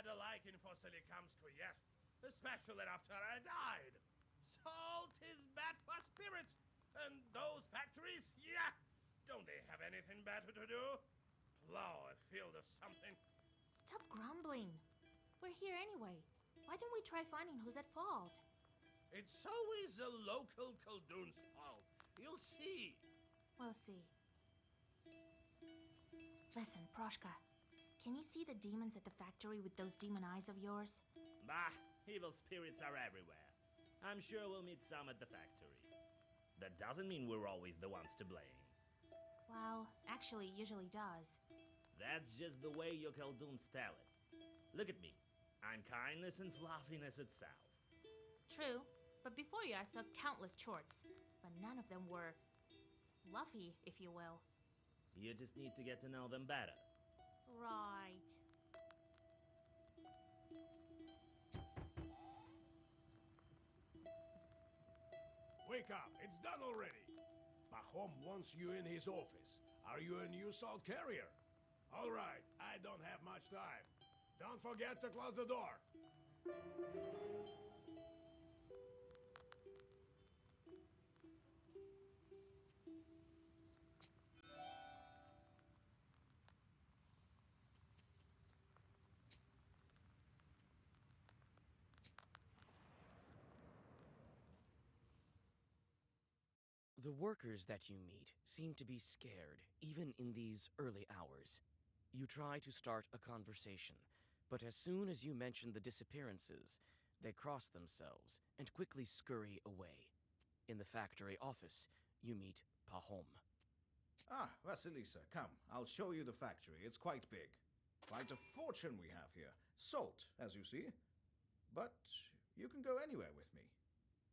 had a liking for Silikamskoye, yes, especially after I died. Salt is bad for spirits, and those factories, yeah, don't they have anything better to do? Plow a field or something. Stop grumbling. We're here anyway. Why don't we try finding who's at fault? It's always a local Khaldun's fault. You'll see. We'll see. Listen, Proshka, can you see the demons at the factory with those demon eyes of yours? Bah, evil spirits are everywhere. I'm sure we'll meet some at the factory. That doesn't mean we're always the ones to blame. Well, actually, it usually does. That's just the way your Khalduns tell it. Look at me. I'm kindness and fluffiness itself. True, but before you I saw countless chorts, but none of them were fluffy, if you will. You just need to get to know them better. Right. Wake up, it's done already. Pahom wants you in his office. Are you a new salt carrier? All right, I don't have much time. Don't forget to close the door. The workers that you meet seem to be scared, even in these early hours. You try to start a conversation, but as soon as you mention the disappearances, they cross themselves and quickly scurry away. In the factory office, you meet Pahom. Ah, Vasilisa, come. I'll show you the factory. It's quite big. Quite a fortune we have here. Salt, as you see. But you can go anywhere with me.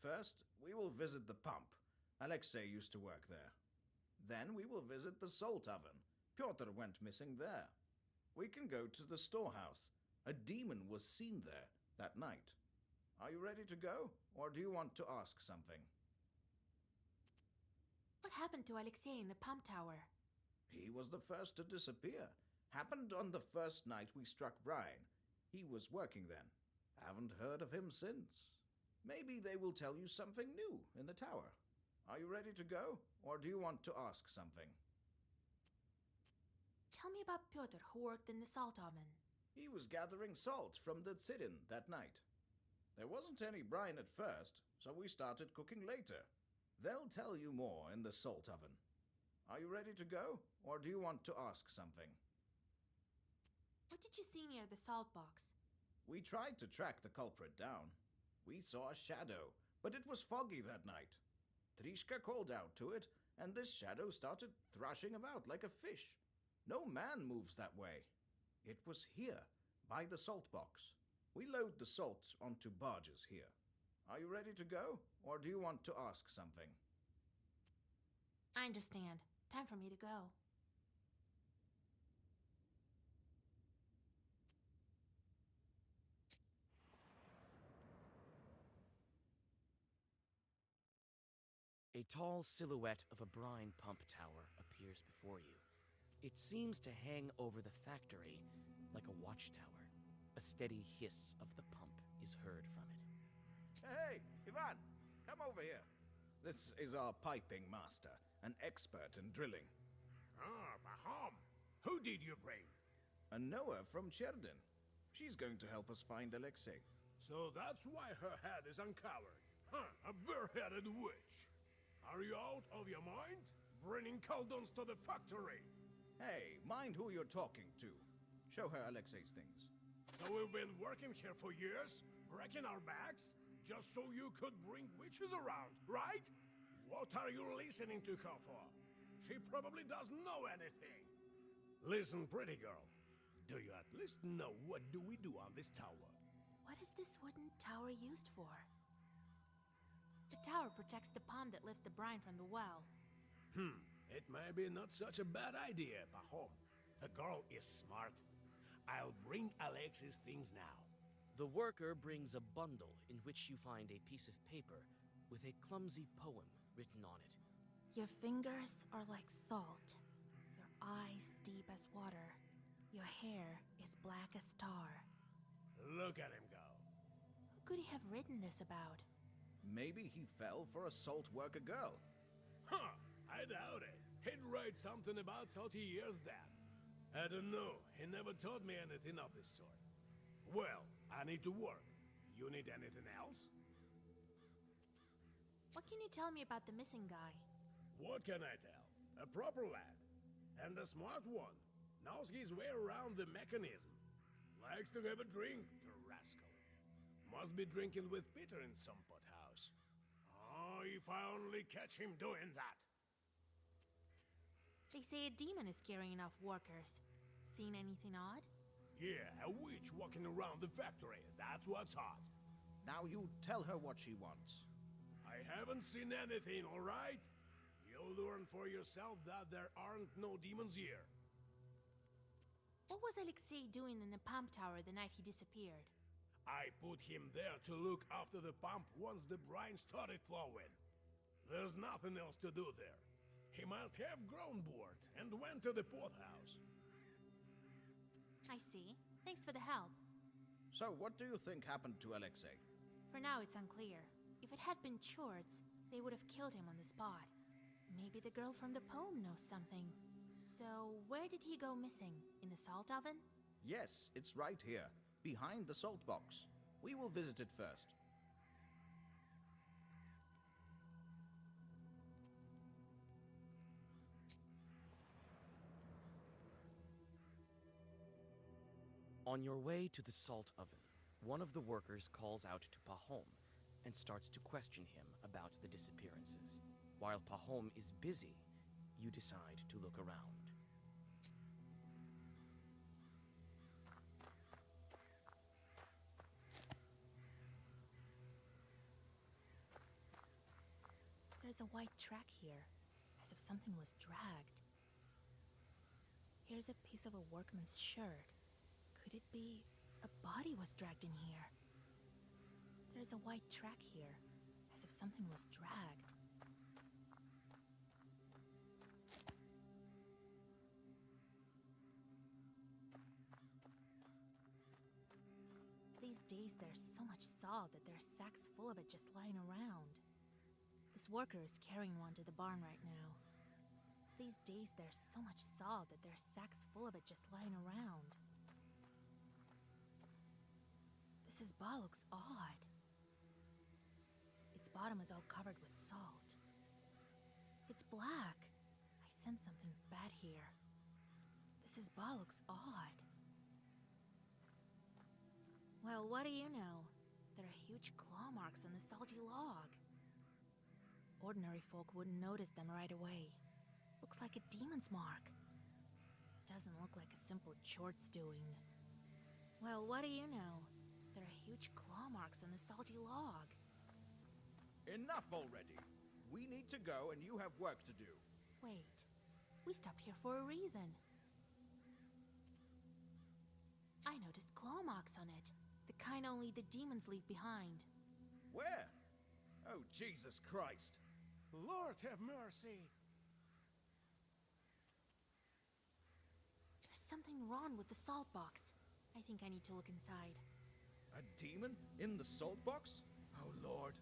First, we will visit the pump. Alexei used to work there. Then we will visit the salt oven. Pyotr went missing there. We can go to the storehouse. A demon was seen there that night. Are you ready to go, or do you want to ask something? What happened to Alexei in the pump tower? He was the first to disappear. Happened on the first night we struck Brian. He was working then. Haven't heard of him since. Maybe they will tell you something new in the tower. Are you ready to go, or do you want to ask something? Tell me about Pyotr, who worked in the salt oven. He was gathering salt from the Tsirin that night. There wasn't any brine at first, so we started cooking later. They'll tell you more in the salt oven. Are you ready to go, or do you want to ask something? What did you see near the salt box? We tried to track the culprit down. We saw a shadow, but it was foggy that night. Trishka called out to it, and this shadow started thrashing about like a fish. No man moves that way. It was here, by the salt box. We load the salt onto barges here. Are you ready to go, or do you want to ask something? I understand. Time for me to go. A tall silhouette of a brine pump tower appears before you. It seems to hang over the factory like a watchtower. A steady hiss of the pump is heard from it. Hey, Ivan, come over here. This is our piping master, an expert in drilling. Ah, Pahom. Who did you bring? A Noah from Cherdin. She's going to help us find Alexei. So that's why her head is uncovered. Huh, a bare-headed witch. Are you out of your mind? Bringing Khalduns to the factory. Hey, mind who you're talking to. Show her Alexei's things. So we've been working here for years, breaking our backs, just so you could bring witches around, right? What are you listening to her for? She probably doesn't know anything. Listen, pretty girl. Do you at least know what do we do on this tower? What is this wooden tower used for? The tower protects the pond that lifts the brine from the well. It may be not such a bad idea, Pahom. The girl is smart. I'll bring Alexei's things now. The worker brings a bundle in which you find a piece of paper with a clumsy poem written on it. Your fingers are like salt, your eyes deep as water, your hair is black as tar. Look at him go. Who could he have written this about? Maybe he fell for a salt worker girl. Huh, I doubt it. He'd write something about salty years then. I don't know, he never taught me anything of this sort. Well, I need to work. You need anything else? What can you tell me about the missing guy? What can I tell? A proper lad. And a smart one. Knows his way around the mechanism. Likes to have a drink, the rascal. Must be drinking with Peter in some pot house. Oh, if I only catch him doing that. They say a demon is carrying off workers. Seen anything odd? Yeah, a witch walking around the factory. That's what's hot. Now you tell her what she wants. I haven't seen anything, all right? You'll learn for yourself that there aren't no demons here. What was Alexei doing in the pump tower the night he disappeared? I put him there to look after the pump once the brine started flowing. There's nothing else to do there. He must have grown bored and went to the poorhouse. I see. Thanks for the help. So what do you think happened to Alexei? For now, it's unclear. If it had been Chorts, they would have killed him on the spot. Maybe the girl from the poem knows something. So, where did he go missing? In the salt oven? Yes, it's right here, behind the salt box. We will visit it first. On your way to the salt oven, one of the workers calls out to Pahom and starts to question him about the disappearances. While Pahom is busy, you decide to look around. There's a white track here, as if something was dragged. Here's a piece of a workman's shirt. Could it be a body was dragged in here? There's a white track here, as if something was dragged. These days there's so much salt that there's sacks full of it just lying around. This worker is carrying one to the barn right now. These days there's so much salt that there's sacks full of it just lying around. This bar looks odd. Its bottom is all covered with salt. It's black. I sense something bad here. This bar looks odd. Well, what do you know? There are huge claw marks on the salty log. Ordinary folk wouldn't notice them right away. Looks like a demon's mark. Doesn't look like a simple Chort's doing. Well, what do you know? There are huge claw marks on the salty log. Enough already. We need to go and you have work to do. Wait. We stopped here for a reason. I noticed claw marks on it. The kind only the demons leave behind. Where? Oh, Jesus Christ. Lord have mercy. There's something wrong with the salt box. I think I need to look inside. A demon in the salt box? Oh, Lord.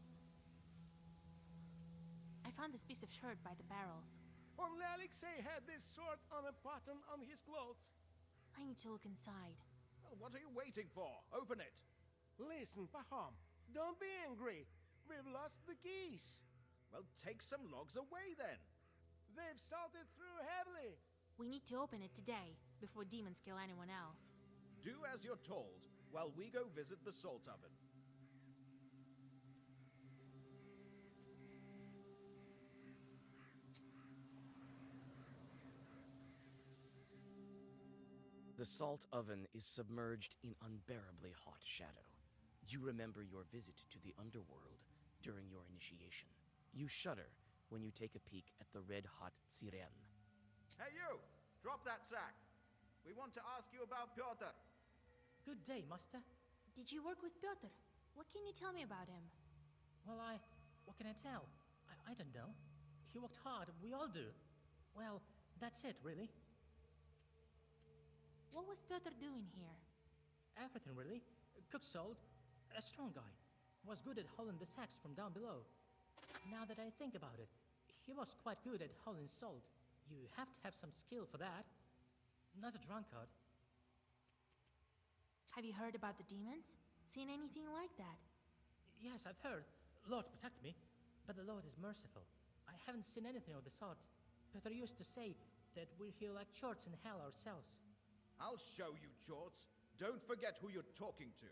I found this piece of shirt by the barrels. Only Alexei had this sort on a button on his clothes. I need to look inside. Well, what are you waiting for? Open it. Listen, Pahom, don't be angry. We've lost the keys. Well, take some logs away then. They've salted through heavily. We need to open it today, before demons kill anyone else. Do as you're told, while we go visit the salt oven. The salt oven is submerged in unbearably hot shadow. You remember your visit to the underworld during your initiation. You shudder when you take a peek at the red-hot siren. Hey you! Drop that sack! We want to ask you about Pyotr. Good day, master. Did you work with Pyotr? What can you tell me about him? Well, what can I tell? I don't know. He worked hard, we all do. Well, that's it, really. What was Pyotr doing here? Everything, really. cooked salt, a strong guy. Was good at hauling the sacks from down below. Now that I think about it, he was quite good at hauling salt. You have to have some skill for that. Not a drunkard. Have you heard about the demons? Seen anything like that? Yes, I've heard. Lord protect me, but the Lord is merciful. I haven't seen anything of the sort. Peter used to say that we're here like chorts in hell ourselves. I'll show you, Jorts. Don't forget who you're talking to.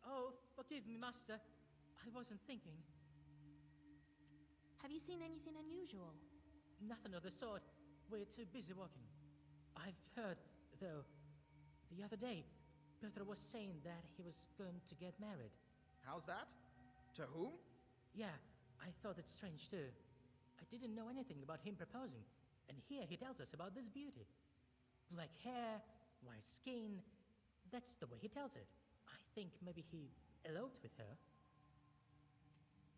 Oh, forgive me, Master. I wasn't thinking. Have you seen anything unusual? Nothing of the sort. We're too busy working. I've heard, though, the other day, Peter was saying that he was going to get married. How's that? To whom? Yeah, I thought it strange too. I didn't know anything about him proposing, and here he tells us about this beauty. Black hair, white skin. That's the way he tells it. I think maybe he eloped with her.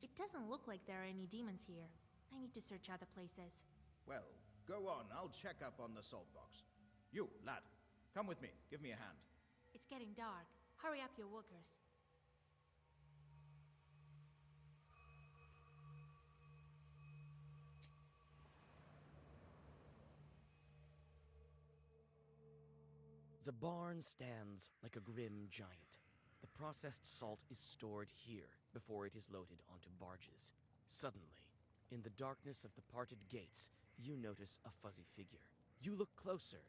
It doesn't look like there are any demons here. I need to search other places. Well, go on. I'll check up on the salt box. You, lad, come with me. Give me a hand. It's getting dark. Hurry up your workers. The barn stands like a grim giant. The processed salt is stored here before it is loaded onto barges. Suddenly, in the darkness of the parted gates, you notice a fuzzy figure. You look closer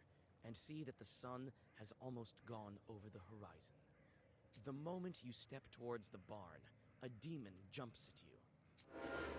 and see that the sun has almost gone over the horizon. The moment you step towards the barn, a demon jumps at you.